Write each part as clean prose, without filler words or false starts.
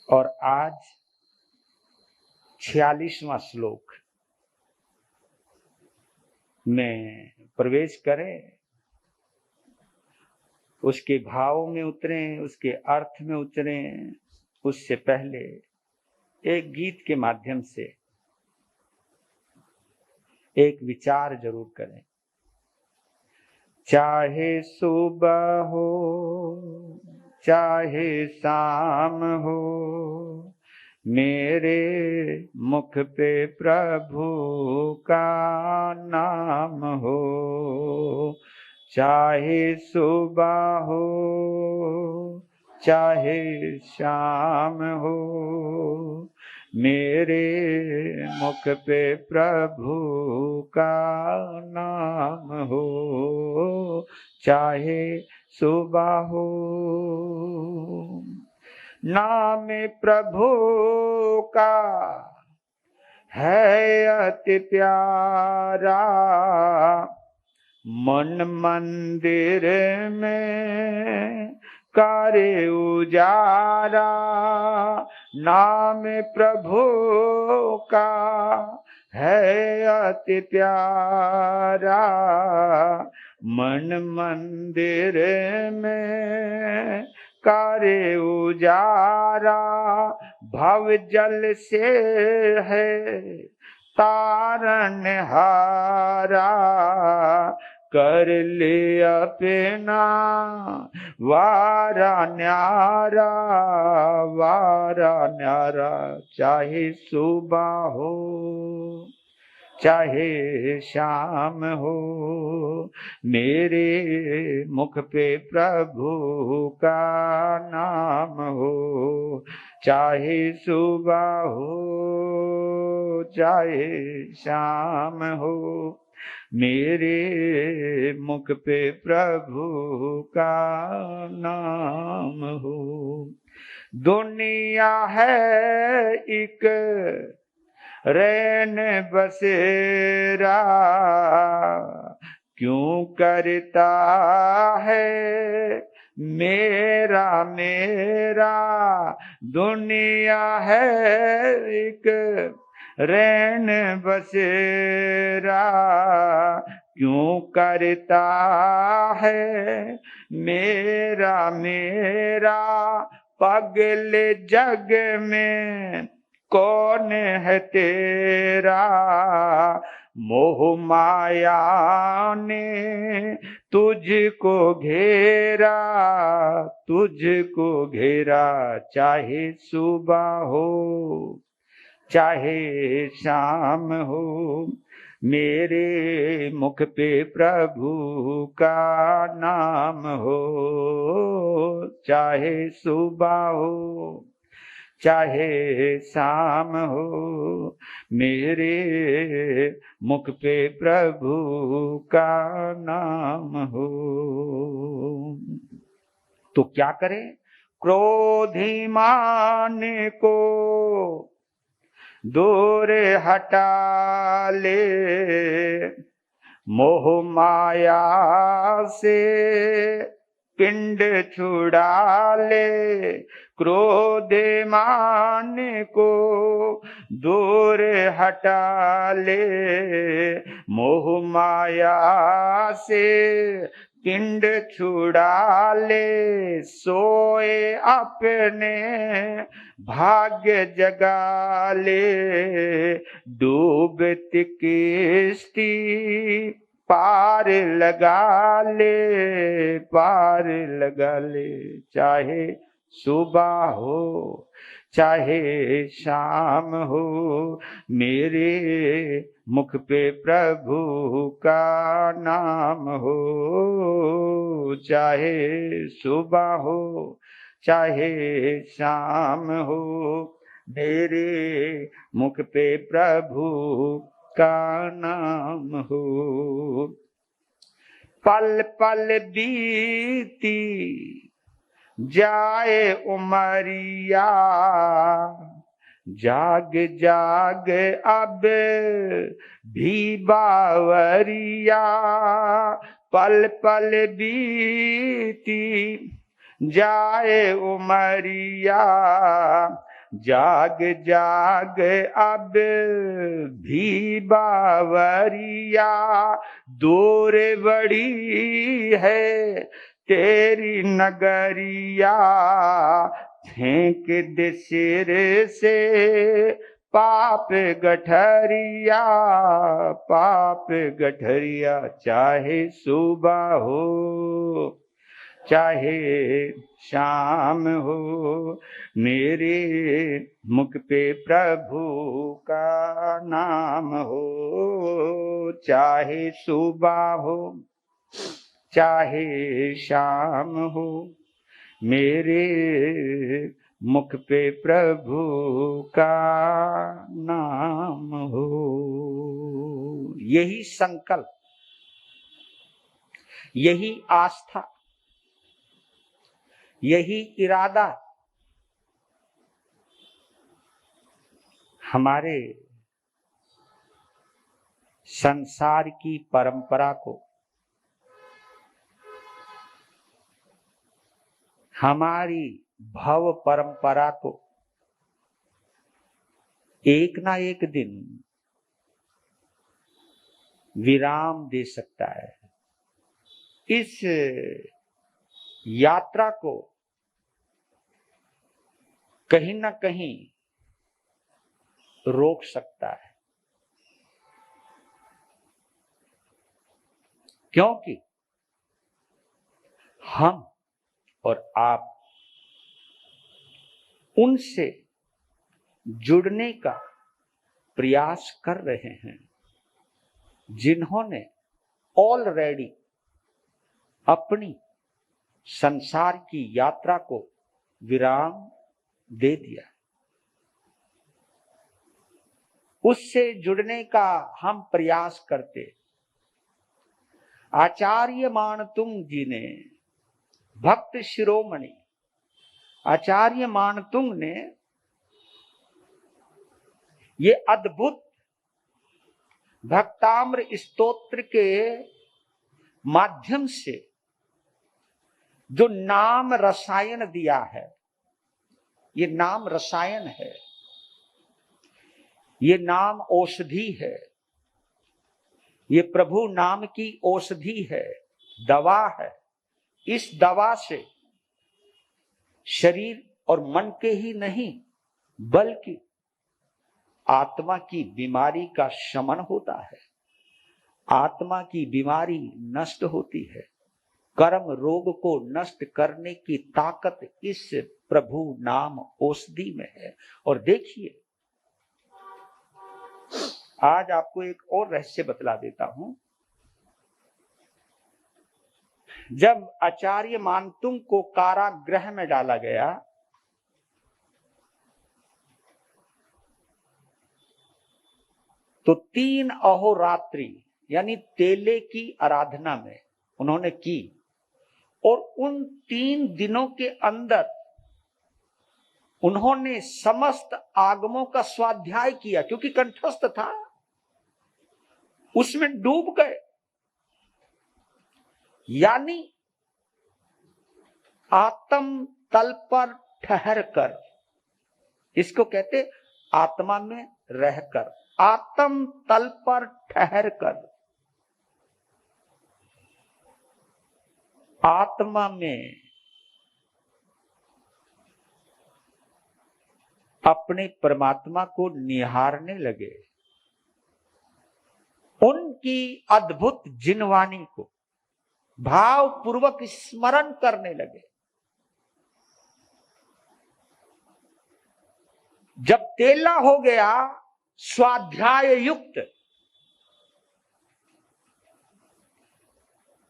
और आज 46वां श्लोक में प्रवेश करें, उसके भाव में उतरें, उसके अर्थ में उतरें। उससे पहले एक गीत के माध्यम से एक विचार जरूर करें। चाहे सुबह हो चाहे शाम हो, मेरे मुख पे प्रभु का नाम हो। चाहे सुबह हो चाहे शाम हो, मेरे मुख पे प्रभु का नाम हो। चाहे सुबह हो। नाम प्रभु का है अति प्यारा, मन मंदिर में करे उजारा। नाम प्रभु का है अति प्यारा, मन मंदिर में करे उजारा। भव जल से है तारन हारा, कर ले अपना वारा न्यारा, वारा न्यारा। चाहे सुबह हो चाहे शाम हो, मेरे मुख पे प्रभु का नाम हो। चाहे सुबह हो चाहे शाम हो, मेरे मुख पे प्रभु का नाम हो। दुनिया है एक रैन बसेरा, क्यों करता है मेरा मेरा। दुनिया है एक रैन बसेरा, क्यों करता है मेरा मेरा। पगले जग में कौन है तेरा, मोह माया ने तुझको घेरा, तुझको घेरा। चाहे सुबह हो चाहे शाम हो, मेरे मुख पे प्रभु का नाम हो। चाहे सुबह हो चाहे शाम हो, मेरे मुख पे प्रभु का नाम हो। तो क्या करें? क्रोधिमान को दूर हटा ले, मोह माया से पिंड छुड़ा ले। क्रोध मान को दूर हटा ले, मोह माया से पिंड छुड़ा ले। सोए अपने भाग्य जगा ले, डूबती किश्ती पार लगा ले, पार लगा ले। चाहे सुबह हो चाहे शाम हो, मेरे मुख पे प्रभु का नाम हो। चाहे सुबह हो चाहे शाम हो, मेरे मुख पे प्रभु का नाम हो। पल पल बीती जाए उमरिया, जाग जाग अब भी बावरिया। पल पल बीती जाए उमरिया, जाग जाग अब भी बावरिया, दूर बड़ी है तेरी नगरिया, फेंक दे सिर से पाप गठरिया, पाप गठरिया। चाहे सुबह हो चाहे शाम हो, मेरे मुख पे प्रभु का नाम हो। चाहे सुबह हो चाहे शाम हो, मेरे मुख पे प्रभु का नाम हो। यही संकल्प, यही आस्था, यही इरादा हमारे संसार की परंपरा को, हमारी भव परंपरा को एक ना एक दिन विराम दे सकता है। इस यात्रा को कहीं ना कहीं रोक सकता है, क्योंकि हम और आप उनसे जुड़ने का प्रयास कर रहे हैं जिन्होंने ऑलरेडी अपनी संसार की यात्रा को विराम दे दिया। उससे जुड़ने का हम प्रयास करते। आचार्य मानतुंग जी ने, भक्त शिरोमणि आचार्य मानतुंग ने ये अद्भुत भक्ताम्र स्तोत्र के माध्यम से जो नाम रसायन दिया है, ये नाम रसायन है, ये नाम औषधि है, ये प्रभु नाम की औषधि है, दवा है। इस दवा से शरीर और मन के ही नहीं बल्कि आत्मा की बीमारी का शमन होता है, आत्मा की बीमारी नष्ट होती है। कर्म रोग को नष्ट करने की ताकत इस प्रभु नाम औषधि में है। और देखिए, आज आपको एक और रहस्य बतला देता हूं। जब आचार्य मानतुंग को कारागृह में डाला गया तो 3 अहोरात्रि यानी तेले की आराधना में उन्होंने की, और उन 3 दिनों के अंदर उन्होंने समस्त आगमों का स्वाध्याय किया, क्योंकि कंठस्थ था, उसमें डूब गए। यानी आत्म तल पर ठहर कर, इसको कहते आत्मा में रहकर, आत्म तल पर ठहर कर, आत्मा में अपने परमात्मा को निहारने लगे, उनकी अद्भुत जिनवाणी को भावपूर्वक स्मरण करने लगे। जब तेला हो गया स्वाध्याय युक्त,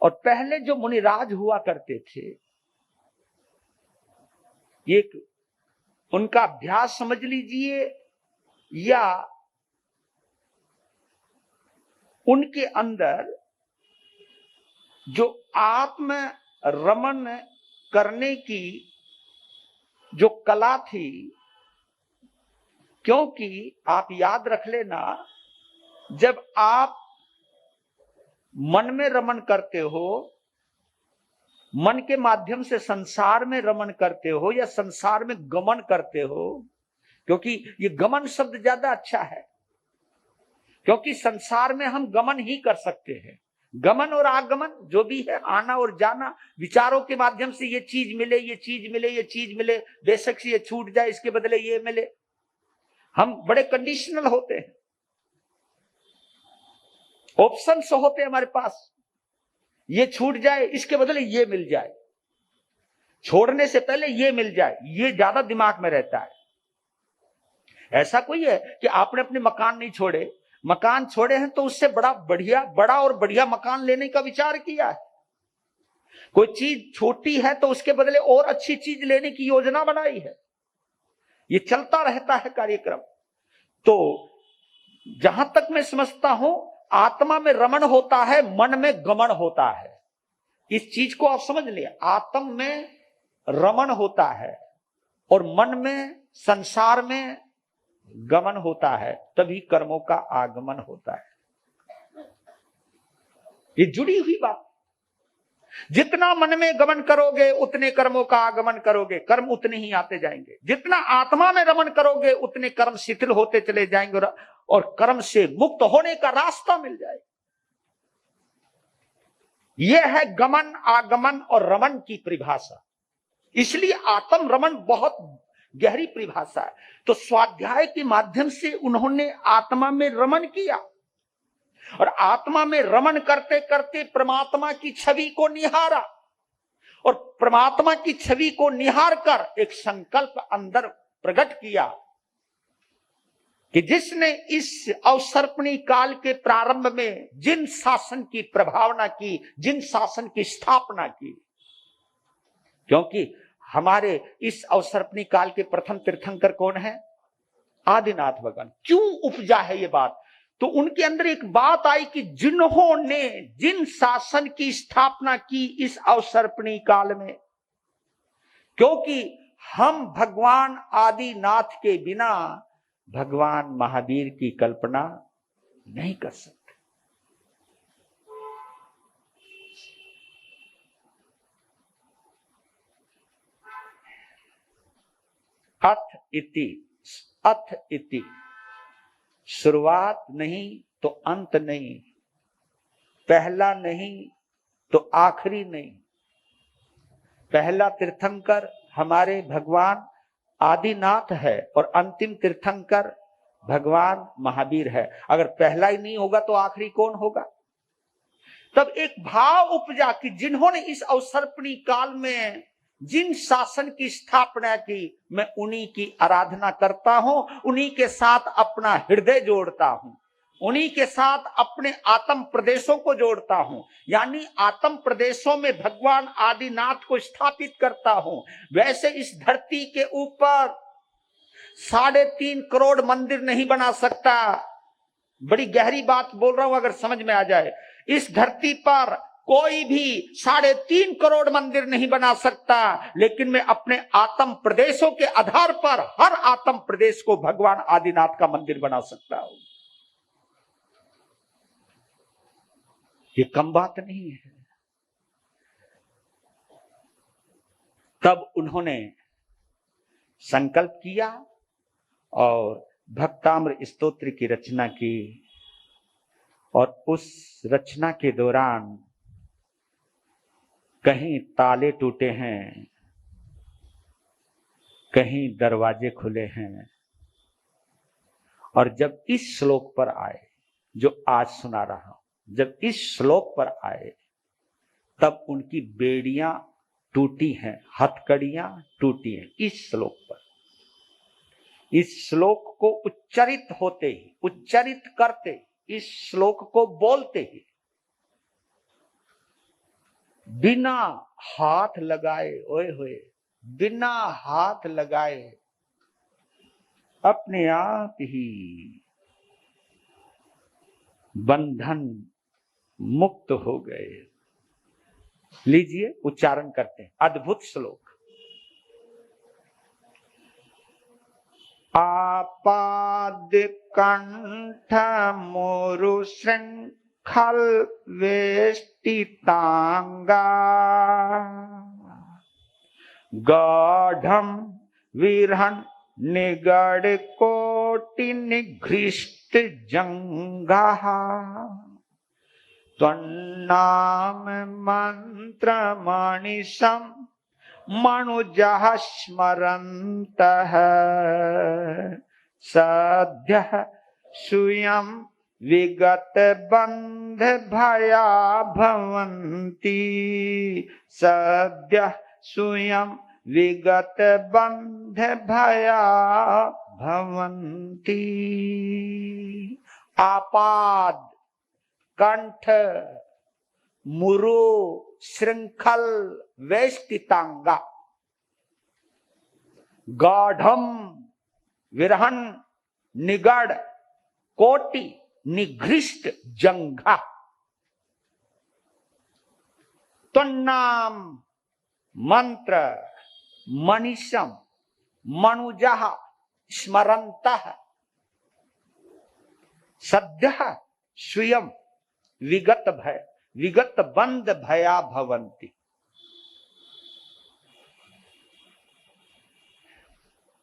और पहले जो मुनिराज हुआ करते थे, एक उनका अभ्यास समझ लीजिए या उनके अंदर जो आत्म रमन करने की जो कला थी, क्योंकि आप याद रख लेना, जब आप मन में रमन करते हो, मन के माध्यम से संसार में रमन करते हो या संसार में गमन करते हो, क्योंकि ये गमन शब्द ज्यादा अच्छा है, क्योंकि संसार में हम गमन ही कर सकते हैं। गमन और आगमन जो भी है, आना और जाना, विचारों के माध्यम से ये चीज मिले, ये चीज मिले, ये चीज मिले, बेशक से ये छूट जाए, इसके बदले ये मिले। हम बड़े कंडीशनल होते हैं, ऑप्शंस होते हैं हमारे पास, ये छूट जाए, इसके बदले ये मिल जाए, छोड़ने से पहले ये मिल जाए, ये ज्यादा दिमाग में रहता है। ऐसा कोई है कि आपने अपने मकान नहीं छोड़े, मकान छोड़े हैं तो उससे बड़ा और बढ़िया मकान लेने का विचार किया है। कोई चीज छोटी है तो उसके बदले और अच्छी चीज लेने की योजना बनाई है। ये चलता रहता है कार्यक्रम। तो जहां तक मैं समझता हूं, आत्मा में रमण होता है, मन में गमन होता है। इस चीज को आप समझ लिया, आत्म में रमण होता है और मन में, संसार में गमन होता है, तभी कर्मों का आगमन होता है। ये जुड़ी हुई बात। जितना मन में गमन करोगे उतने कर्मों का आगमन करोगे, कर्म उतने ही आते जाएंगे। जितना आत्मा में रमन करोगे उतने कर्म शिथिल होते चले जाएंगे और कर्म से मुक्त होने का रास्ता मिल जाएगा। यह है गमन, आगमन और रमन की परिभाषा। इसलिए आत्म रमन बहुत गहरी परिभाषा है। तो स्वाध्याय के माध्यम से उन्होंने आत्मा में रमन किया और आत्मा में रमन करते करते परमात्मा की छवि को निहारा और परमात्मा की छवि को निहार कर एक संकल्प अंदर प्रकट किया कि जिसने इस अवसर्पणी काल के प्रारंभ में जिन शासन की प्रभावना की, जिन शासन की स्थापना की, क्योंकि हमारे इस अवसर्पणी काल के प्रथम तीर्थंकर कौन है? आदिनाथ भगवान। क्यों उपजा है ये बात? तो उनके अंदर एक बात आई कि जिन्होंने जिन शासन की स्थापना की इस अवसर्पणी काल में, क्योंकि हम भगवान आदिनाथ के बिना भगवान महावीर की कल्पना नहीं कर सकते। अथ इति, शुरुआत नहीं तो अंत नहीं, पहला नहीं तो आखिरी नहीं। पहला तीर्थंकर हमारे भगवान आदिनाथ है और अंतिम तीर्थंकर भगवान महावीर है। अगर पहला ही नहीं होगा तो आखिरी कौन होगा? तब एक भाव उपजा कि जिन्होंने इस अवसर्पणी काल में जिन शासन की स्थापना की, मैं उन्हीं की आराधना करता हूं, उन्हीं के साथ अपना हृदय जोड़ता हूं, उन्हीं के साथ अपने आत्म प्रदेशों को जोड़ता हूं, यानी आत्म प्रदेशों में भगवान आदिनाथ को स्थापित करता हूं। वैसे इस धरती के ऊपर 3.5 करोड़ मंदिर नहीं बना सकता। बड़ी गहरी बात बोल रहा हूं, अगर समझ में आ जाए। इस धरती पर कोई भी 3.5 करोड़ मंदिर नहीं बना सकता, लेकिन मैं अपने आत्म प्रदेशों के आधार पर हर आत्म प्रदेश को भगवान आदिनाथ का मंदिर बना सकता हूं। ये कम बात नहीं है। तब उन्होंने संकल्प किया और भक्ताम्र स्तोत्र की रचना की और उस रचना के दौरान कहीं ताले टूटे हैं, कहीं दरवाजे खुले हैं। और जब इस श्लोक पर आए, जो आज सुना रहा हूं, जब इस श्लोक पर आए तब उनकी बेड़ियां टूटी हैं, हथकड़ियां टूटी हैं। इस श्लोक पर, इस श्लोक को उच्चारित होते ही, उच्चारित करते, इस श्लोक को बोलते ही, बिना हाथ लगाए, ओए होए, बिना हाथ लगाए अपने आप ही बंधन मुक्त हो गए। लीजिए उच्चारण करते हैं, अद्भुत श्लोक। आपाद कंठ मोरु श्रृंखल वेष्टितांगा गाढ़ं विरहन निगड़ कोटि निघृष्ट जंघः त्वन्नाम मंत्र मणिशं मनुजः स्मरन्तः सद्यः स्वयं विगत बंध भया भवन्ति सद्यः स्वयं विगत बंध भया भवन्ति। आपाद कंठ मुरु श्रृंखल वेष्टितांगा गाढ़म विरहन निगड़ कोटि निघृष्ट जंघा त्वन्नाम मंत्र मनीषम मनुजः स्मरन्तः सद्यः स्वयं विगत बंध भया भवन्ति।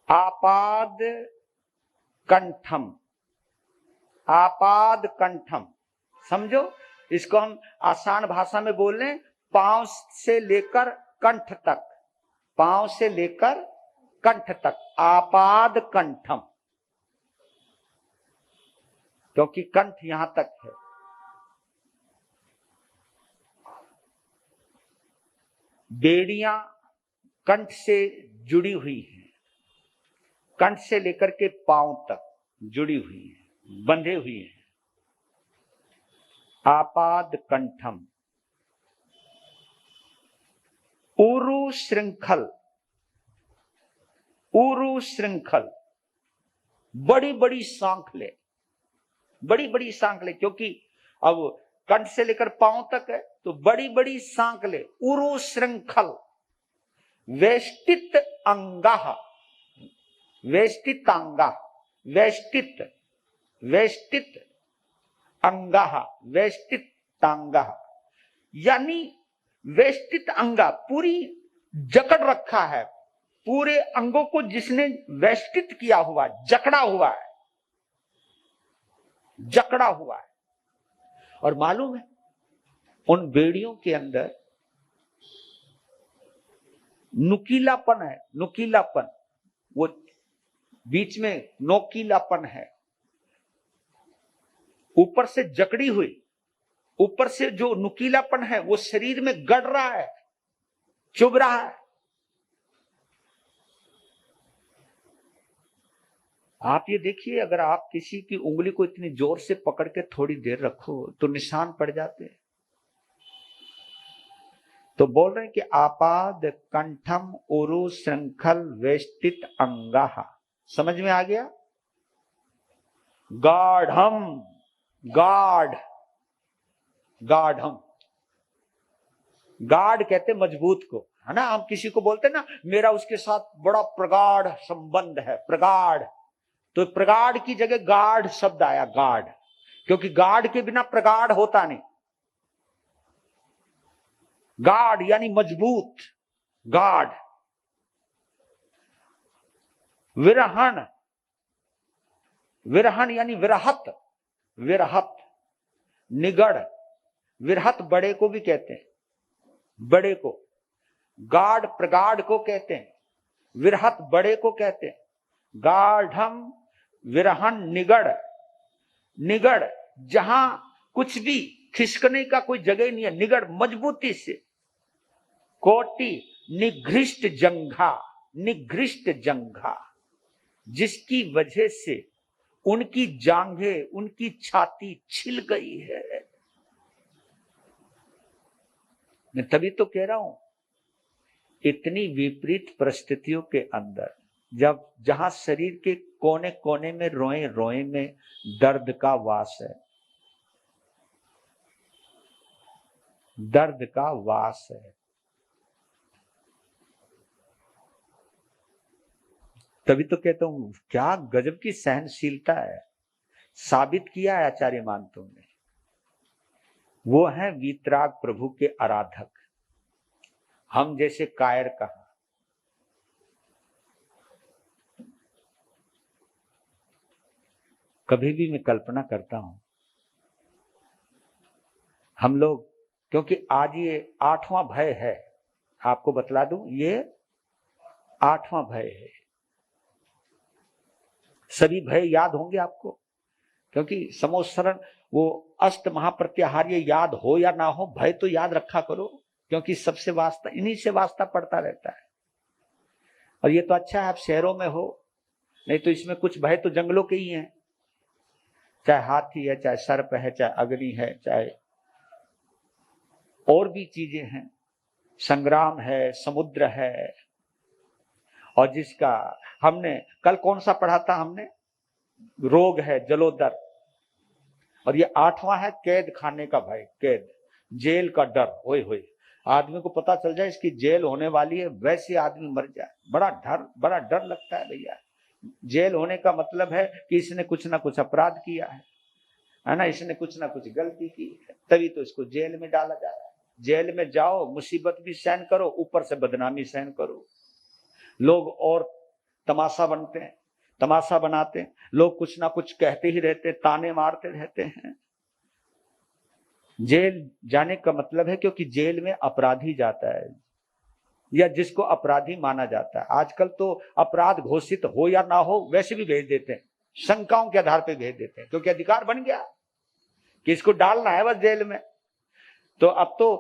आपाद कंठम समझो, इसको हम आसान भाषा में बोल रहे हैं, पांव से लेकर कंठ तक, पांव से लेकर कंठ तक आपाद कंठम, क्योंकि कंठ यहां तक है। बेड़ियां कंठ से जुड़ी हुई हैं, कंठ से लेकर के पांव तक जुड़ी हुई हैं, बंधे हुई हैं। आपाद कंठम उरु श्रृंखल बड़ी बड़ी सांखले, क्योंकि अब कंठ से लेकर पांव तक है तो बड़ी बड़ी सांखले, उरु श्रृंखल वेष्टित अंगा वेष्टितांगा वेष्टित अंगा वेष्टितांगा, यानी वेष्टित अंगा पूरी जकड़ रखा है, पूरे अंगों को जिसने वेष्टित किया हुआ, जकड़ा हुआ है। और मालूम है उन बेड़ियों के अंदर नुकीलापन है, नुकीलापन, वो बीच में नोकीलापन है, ऊपर से जकड़ी हुई, ऊपर से जो नुकीलापन है वो शरीर में गड़ रहा है, चुभ रहा है। आप ये देखिए, अगर आप किसी की उंगली को इतनी जोर से पकड़ के थोड़ी देर रखो तो निशान पड़ जाते हैं। तो बोल रहे हैं कि आपाद कंठम उरु श्रृंखल वेष्टित अंगा, समझ में आ गया? गाढ़म, गाढ़ कहते मजबूत को, है ना। हम किसी को बोलते ना मेरा उसके साथ बड़ा प्रगाढ़ संबंध है, प्रगाढ़, तो प्रगाढ़ की जगह गाढ़ शब्द आया, गाढ़, क्योंकि गाढ़ के बिना प्रगाढ़ होता नहीं। गाढ़ यानी मजबूत, गाढ़। विरहन यानी विरहत, निगड़, विरहत बड़े को भी कहते हैं, बड़े को। गाढ़ प्रगाढ़ को कहते हैं, विरहत बड़े को कहते हैं। गाढ़म विरहन निगड़, जहां कुछ भी खिसकने का कोई जगह नहीं है, निगड़ मजबूती से। कोटि निघृष्ट जंघा, जिसकी वजह से उनकी जांघें, उनकी छाती छिल गई है। मैं तभी तो कह रहा हूं, इतनी विपरीत परिस्थितियों के अंदर जब जहां शरीर के कोने कोने में रोए में दर्द का वास है, दर्द का वास है, तभी तो कहता हूं क्या गजब की सहनशीलता है। साबित किया है आचार्य मानतों ने। वो है वीतराग प्रभु के आराधक, हम जैसे कायर कहां। कभी भी मैं कल्पना करता हूं, हम लोग, क्योंकि आज ये 8वां भय है, आपको बतला दूं, ये 8वां भय है। सभी भय याद होंगे आपको, क्योंकि समोत्सरण वो अष्ट महाप्रत्याहार ये याद हो या ना हो, भय तो याद रखा करो, क्योंकि सबसे वास्ता, इन्हीं से वास्ता पड़ता रहता है। और ये तो अच्छा है आप शहरों में हो, नहीं तो इसमें कुछ भय तो जंगलों के ही हैं, चाहे हाथी है, चाहे सर्प है, चाहे अग्नि है, चाहे और भी चीजें हैं, संग्राम है, समुद्र है। और जिसका हमने कल कौन सा पढ़ा था हमने, रोग है जलोदर। और ये 8वां है कैद खाने का भय, कैद, जेल का डर। होए होए, आदमी को पता चल जाए इसकी जेल होने वाली है, वैसे आदमी मर जाए, बड़ा डर लगता है भैया। जेल होने का मतलब है कि इसने कुछ ना कुछ अपराध किया है ना, इसने कुछ ना कुछ गलती की है, तभी तो इसको जेल में डाला जा रहा है। जेल में जाओ, मुसीबत भी सहन करो, ऊपर से बदनामी सहन करो। लोग और तमाशा बनते हैं, तमाशा बनाते हैं, लोग कुछ ना कुछ कहते ही रहते, ताने मारते रहते हैं। जेल जाने का मतलब है क्योंकि जेल में अपराधी जाता है, या जिसको अपराधी माना जाता है। आजकल तो अपराध घोषित हो या ना हो वैसे भी भेज देते हैं, शंकाओं के आधार पर भेज देते हैं, क्योंकि अधिकार बन गया कि इसको डालना है बस जेल में। तो अब तो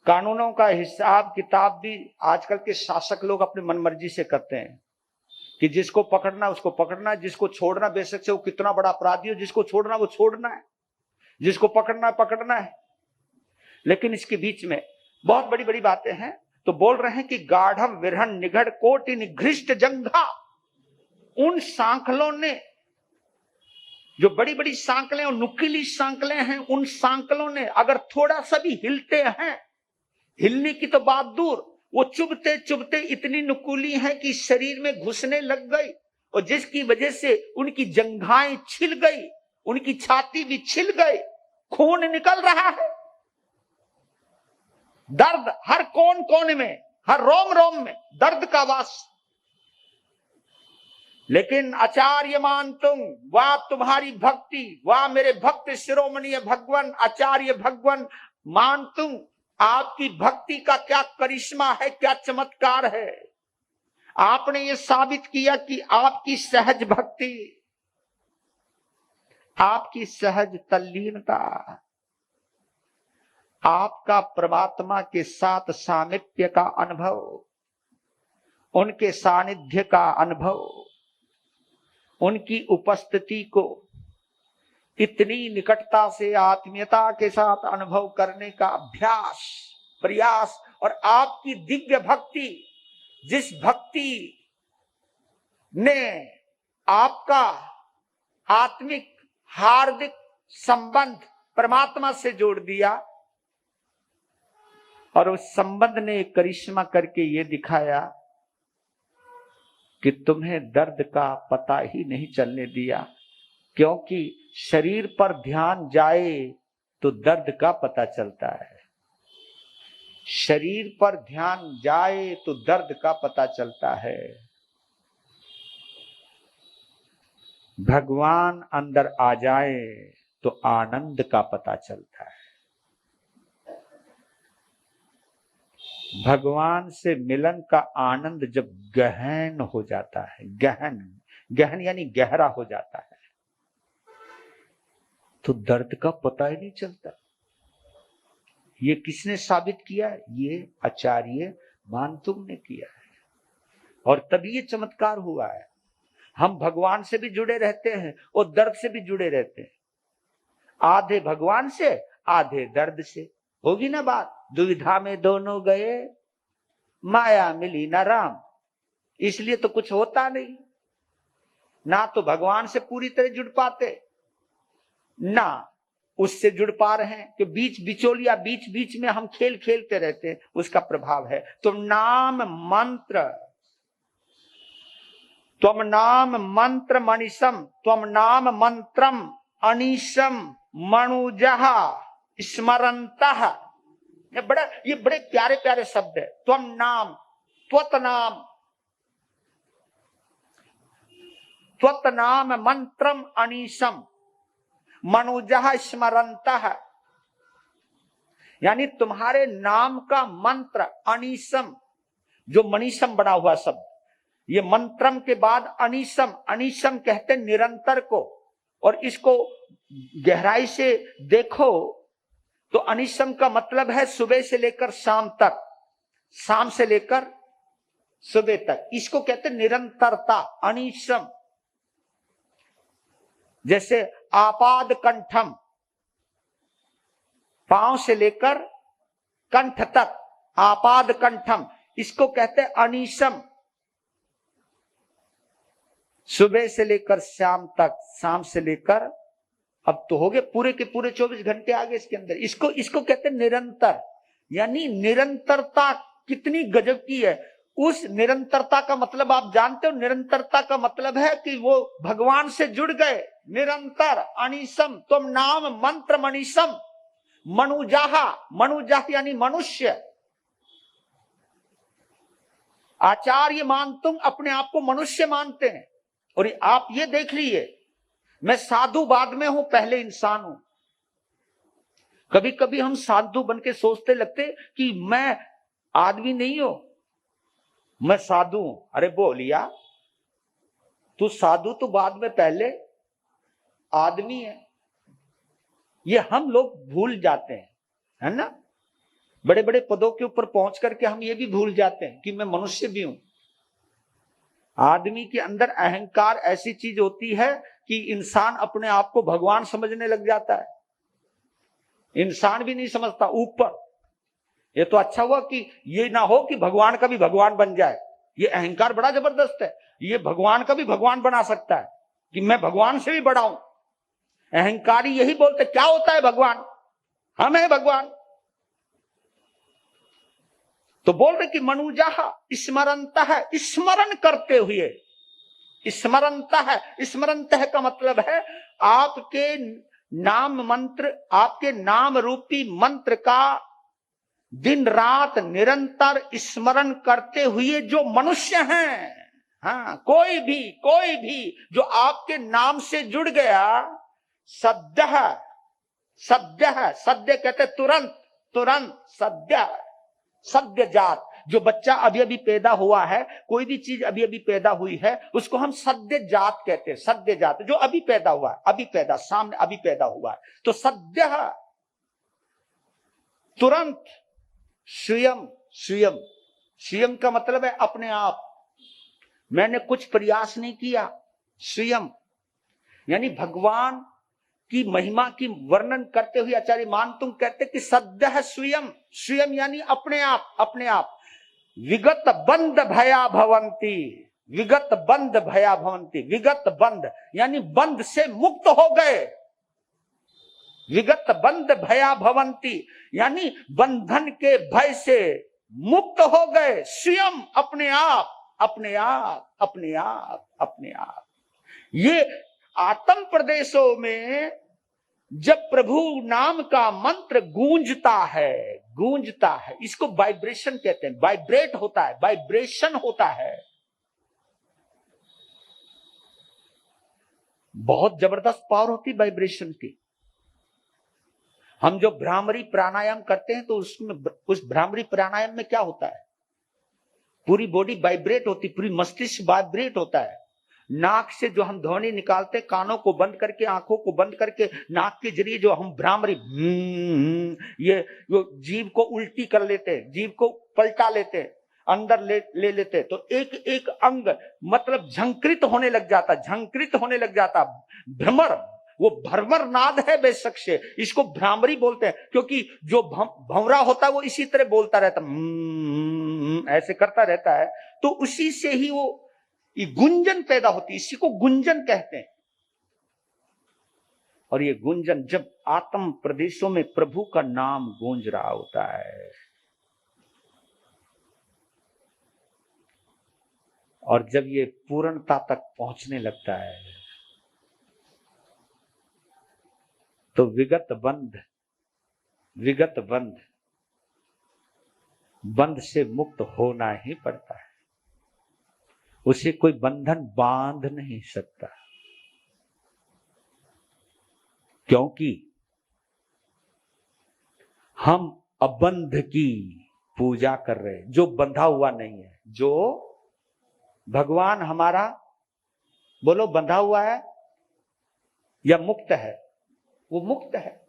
कानूनों का हिसाब किताब भी आजकल के शासक लोग अपनी मनमर्जी से करते हैं कि जिसको पकड़ना उसको पकड़ना है, जिसको छोड़ना बेशक से वो कितना बड़ा अपराधी हो, जिसको छोड़ना वो छोड़ना है, जिसको पकड़ना है पकड़ना है। लेकिन इसके बीच में बहुत बड़ी बड़ी बातें हैं। तो बोल रहे हैं कि गाढ़व विरहन निगढ़ कोटि निघृष्ट जंघा, उन सांकलों ने, जो बड़ी बड़ी सांकलें और नुकीली सांकलें हैं, उन सांकलों ने अगर थोड़ा सा भी हिलते हैं, हिलने की तो बात दूर, वो चुभते चुभते इतनी नुकीली हैं कि शरीर में घुसने लग गई, और जिसकी वजह से उनकी जंघाएं छिल गई, उनकी छाती भी छिल गई, खून निकल रहा है, दर्द हर कोन कोने में, हर रोम रोम में दर्द का वास। लेकिन आचार्य मान तुम, वाह तुम्हारी भक्ति, वाह मेरे भक्त शिरोमणि भगवान आचार्य भगवान मान तुम, आपकी भक्ति का क्या करिश्मा है, क्या चमत्कार है। आपने ये साबित किया कि आपकी सहज भक्ति, आपकी सहज तल्लीनता, आपका परमात्मा के साथ सामिप्य का अनुभव, उनके सानिध्य का अनुभव, उनकी उपस्थिति को इतनी निकटता से आत्मीयता के साथ अनुभव करने का अभ्यास, प्रयास, और आपकी दिव्य भक्ति, जिस भक्ति ने आपका आत्मिक हार्दिक संबंध परमात्मा से जोड़ दिया, और उस संबंध ने एक करिश्मा करके ये दिखाया कि तुम्हें दर्द का पता ही नहीं चलने दिया, क्योंकि शरीर पर ध्यान जाए तो दर्द का पता चलता है, शरीर पर ध्यान जाए तो दर्द का पता चलता है। भगवान अंदर आ जाए तो आनंद का पता चलता है। भगवान से मिलन का आनंद जब गहन हो जाता है, गहन, गहन यानी गहरा हो जाता है, तो दर्द का पता ही नहीं चलता। ये किसने साबित किया? ये आचार्य मानतुंग ने किया है, और तभी ये चमत्कार हुआ है। हम भगवान से भी जुड़े रहते हैं और दर्द से भी जुड़े रहते हैं, आधे भगवान से आधे दर्द से। होगी ना बात, दुविधा में दोनों गए, माया मिली ना राम, इसलिए तो कुछ होता नहीं, ना तो भगवान से पूरी तरह जुड़ पाते, ना उससे जुड़ पा रहे हैं, कि बीच बिचौलिया, बीच बीच में हम खेल खेलते रहते हैं, उसका प्रभाव है। तो नाम मंत्र, त्वम नाम मंत्र मनीषम, त्वम नाम मंत्रम अनीशम मनुजहा स्मरंतः। ये बड़े प्यारे प्यारे शब्द है। त्वम नाम, त्वत नाम, त्वत् नाम मंत्रम अनीशम मनुजः स्मरन्तः, यानी तुम्हारे नाम का मंत्र अनीशम, जो मनीषम बना हुआ शब्द, ये मंत्रम के बाद अनीशम, अनीशम कहते निरंतर को, और इसको गहराई से देखो तो अनीशम का मतलब है सुबह से लेकर शाम तक, शाम से लेकर सुबह तक, इसको कहते निरंतरता, अनीशम। जैसे आपाद कंठम, पांव से लेकर कंठ तक, आपाद कंठम, इसको कहते अनीशम। सुबह से लेकर शाम तक, शाम से लेकर, अब तो हो गए पूरे के पूरे 24 घंटे आ गए इसके अंदर, इसको कहते निरंतर, यानी निरंतरता कितनी गजब की है। उस निरंतरता का मतलब आप जानते हो, निरंतरता का मतलब है कि वो भगवान से जुड़ गए, निरंतर, अनीशम, तुम नाम मंत्र मनीषम, मनुजाहा, मनुजाह यानी मनुष्य, आचार्य मान, तुम अपने आप को मनुष्य मानते हैं। और आप ये देख लीजिए, मैं साधु बाद में हूं, पहले इंसान हूं। कभी कभी हम साधु बन के सोचते लगते कि मैं आदमी नहीं हूं, मैं साधु हूं। अरे बोलिया, तू साधु तो बाद में, पहले आदमी है। ये हम लोग भूल जाते हैं, है ना। बड़े बड़े पदों के ऊपर पहुंच करके हम ये भी भूल जाते हैं कि मैं मनुष्य भी हूं। आदमी के अंदर अहंकार ऐसी चीज होती है कि इंसान अपने आप को भगवान समझने लग जाता है। इंसान भी नहीं समझता ऊपर। ये तो अच्छा हुआ कि ये ना हो कि भगवान का भी भगवान बन जाए। ये अहंकार बड़ा जबरदस्त है। ये भगवान का भी भगवान बना सकता है कि मैं भगवान से भी बड़ा हूं। अहंकारी यही बोलते, क्या होता है भगवान, हम है भगवान। तो बोल रहे कि मनुजा स्मरंत है, स्मरण करते हुए, स्मरंत है, स्मरंत है का मतलब है आपके नाम मंत्र, आपके नाम रूपी मंत्र का दिन रात निरंतर स्मरण करते हुए जो मनुष्य हैं। हाँ, कोई भी जो आपके नाम से जुड़ गया, सद्य, सद्य, सद्य कहते तुरंत, तुरंत, सद्य, सद्य जात, जो बच्चा अभी अभी पैदा हुआ है, कोई भी चीज अभी अभी पैदा हुई है, उसको हम सद्य जात कहते हैं। सद्य जात जो अभी पैदा हुआ है, अभी पैदा, सामने अभी पैदा हुआ है, तो सद्य, तुरंत, स्वयं, स्वयं, स्वयं का मतलब है अपने आप, मैंने कुछ प्रयास नहीं किया, स्वयं, यानी भगवान की महिमा की वर्णन करते हुए आचार्य मान तुम कहते कि सद्य है स्वयं, स्वयं यानी अपने आप, अपने आप। विगत बंद भया भवंती, विगत बंद भया भवंती, विगत बंद यानी बंद से मुक्त हो गए, विगत बंद भया भवंती यानी बंधन के भय से मुक्त हो गए, स्वयं, अपने आप, अपने आप, अपने आप, अपने आप। ये आत्म प्रदेशों में जब प्रभु नाम का मंत्र गूंजता है, गूंजता है, इसको वाइब्रेशन कहते हैं, वाइब्रेट होता है, वाइब्रेशन होता है, बहुत जबरदस्त पावर होती है वाइब्रेशन की। हम जो भ्रामरी प्राणायाम करते हैं तो उसमें, उस भ्रामरी प्राणायाम में क्या होता है, पूरी बॉडी वाइब्रेट होती, पूरी मस्तिष्क वाइब्रेट होता है। नाक से जो हम ध्वनि निकालते, कानों को बंद करके, आंखों को बंद करके, नाक के जरिए जो हम भ्रामरी, ये जीभ को उल्टी कर लेते, जीभ को पलटा लेते, अंदर ले लेते, तो एक एक अंग मतलब झंकृत होने लग जाता, झंकृत होने लग जाता, भ्रमर, वो भ्रमर नाद है बेशक से, इसको भ्रामरी बोलते हैं, क्योंकि जो भंवरा होता है वो इसी तरह बोलता रहता, ऐसे करता रहता है, तो उसी से ही वो ये गुंजन पैदा होती है, इसी को गुंजन कहते हैं। और ये गुंजन जब आत्म प्रदेशों में प्रभु का नाम गूंज रहा होता है, और जब ये पूर्णता तक पहुंचने लगता है, तो विगत बंध, विगत बंध, बंध से मुक्त होना ही पड़ता है। उसे कोई बंधन बांध नहीं सकता, क्योंकि हम अबंध की पूजा कर रहे हैं, जो बंधा हुआ नहीं है। जो भगवान हमारा, बोलो, बंधा हुआ है या मुक्त है? वो मुक्त है,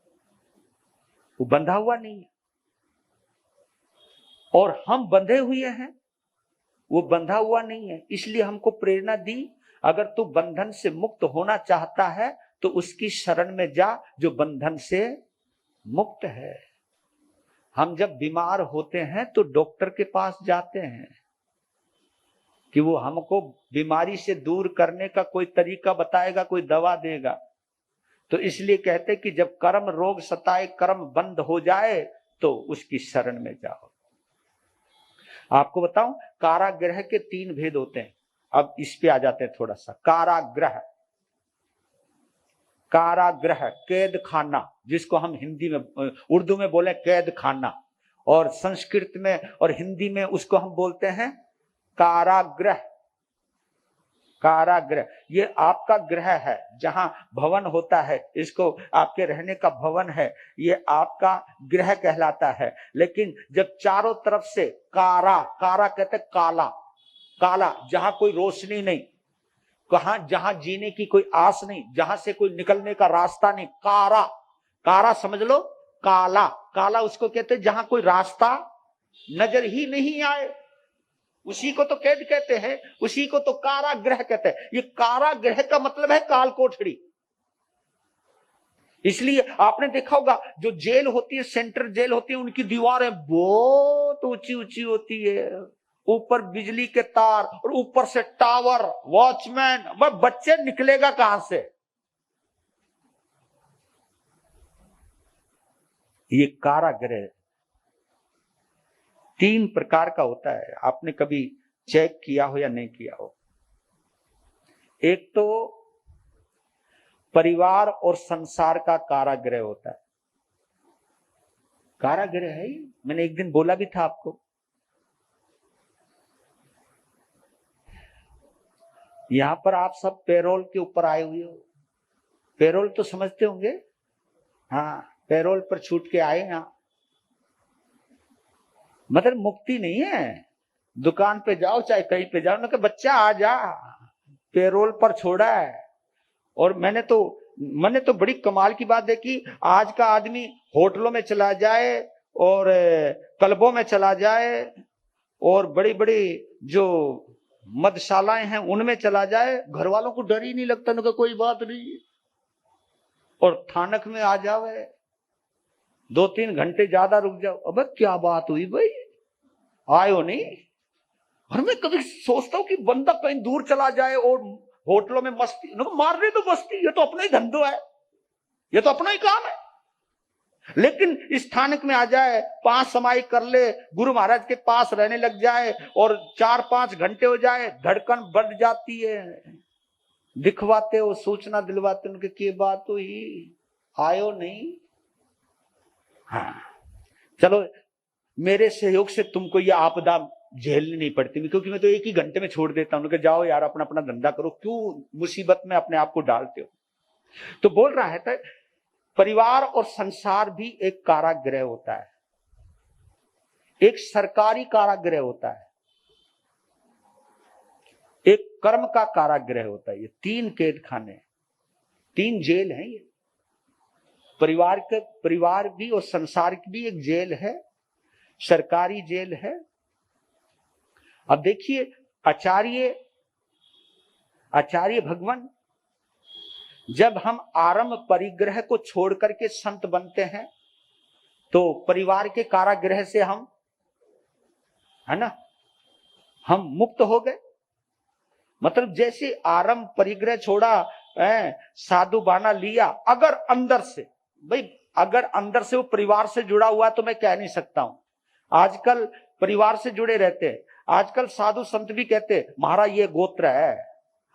वो बंधा हुआ नहीं है। और हम बंधे हुए हैं, वो बंधा हुआ नहीं है। इसलिए हमको प्रेरणा दी, अगर तू बंधन से मुक्त होना चाहता है तो उसकी शरण में जा जो बंधन से मुक्त है। हम जब बीमार होते हैं तो डॉक्टर के पास जाते हैं कि वो हमको बीमारी से दूर करने का कोई तरीका बताएगा, कोई दवा देगा। तो इसलिए कहते कि जब कर्म रोग सताए, कर्म बंद हो जाए तो उसकी शरण में जाओ। आपको बताऊं, कारागृह के 3 भेद होते हैं। अब इस पे आ जाते हैं थोड़ा सा। कारागृह, कारागृह कैद खाना, जिसको हम हिंदी में, उर्दू में बोले कैद खाना, और संस्कृत में और हिंदी में उसको हम बोलते हैं कारागृह। कारागृह ये आपका गृह है, जहां भवन होता है, इसको आपके रहने का भवन है, ये आपका गृह कहलाता है। लेकिन जब चारों तरफ से कारा, कारा कहते काला, काला जहां कोई रोशनी नहीं, कहां जहां जीने की कोई आस नहीं, जहां से कोई निकलने का रास्ता नहीं, कारा, कारा समझ लो, काला, काला उसको कहते हैं जहां कोई रास्ता नजर ही नहीं आए, उसी को तो कैद कहते हैं, उसी को तो कारागृह कहते हैं। ये कारागृह का मतलब है काल कोठरी। इसलिए आपने देखा होगा जो जेल होती है, सेंट्रल जेल होती है, उनकी दीवारें बहुत ऊंची ऊंची होती है, ऊपर बिजली के तार और ऊपर से टावर, वॉचमैन। वह बच्चे निकलेगा कहां से? ये कारागृह 3 प्रकार का होता है। आपने कभी चेक किया हो या नहीं किया हो? एक तो परिवार और संसार का कारागृह होता है। कारागृह है, मैंने एक दिन बोला भी था आपको। यहां पर आप सब पैरोल के ऊपर आए हुए हो। पैरोल तो समझते होंगे, हाँ, पैरोल पर छूट के आए यहां, मतलब मुक्ति नहीं है। दुकान पे जाओ चाहे कहीं पे जाओ ना, कि बच्चा आ जा, पैरोल पर छोड़ा है। और मैंने तो बड़ी कमाल की बात देखी, आज का आदमी होटलों में चला जाए और क्लबों में चला जाए और बड़ी बड़ी जो मदशालाएं हैं उनमें चला जाए, घर वालों को डर ही नहीं लगता, उनका कोई बात नहीं। और थानक में आ जावे, 2-3 घंटे ज्यादा रुक जाओ, अबे क्या बात हुई भाई, आयो नहीं। और मैं कभी सोचता हूं कि बंदा कहीं दूर चला जाए और होटलों में मस्ती, मारने तो मस्ती, ये तो अपना ही धंधो है, ये तो अपना ही काम है। लेकिन इस स्थानक में आ जाए, 5 समाई कर ले, गुरु महाराज के पास रहने लग जाए और 4-5 घंटे हो जाए, धड़कन बढ़ जाती है। दिखवाते हो, सूचना दिलवाते उनके की बात हुई, आयो नहीं। हाँ, चलो मेरे सहयोग से तुमको ये आपदा झेलनी नहीं पड़ती, क्योंकि मैं तो 1 ही घंटे में छोड़ देता हूं कि जाओ यार अपना अपना धंधा करो, क्यों मुसीबत में अपने आप को डालते हो। तो बोल रहा है, परिवार और संसार भी एक कारागृह होता है, एक सरकारी कारागृह होता है, एक कर्म का कारागृह होता है। ये 3 कैद खाने, 3 जेल हैं ये। परिवार भी और संसार की भी एक जेल है, सरकारी जेल है। अब देखिए, आचार्य भगवान, जब हम आरंभ परिग्रह को छोड़ करके संत बनते हैं तो परिवार के कारागृह से हम, है ना, हम मुक्त हो गए। मतलब जैसे आरंभ परिग्रह छोड़ा, साधु बाना लिया, अगर अंदर से, भाई अगर अंदर से वो परिवार से जुड़ा हुआ तो मैं कह नहीं सकता हूं। आजकल परिवार से जुड़े रहते हैं, आजकल साधु संत भी कहते महाराज ये गोत्र है,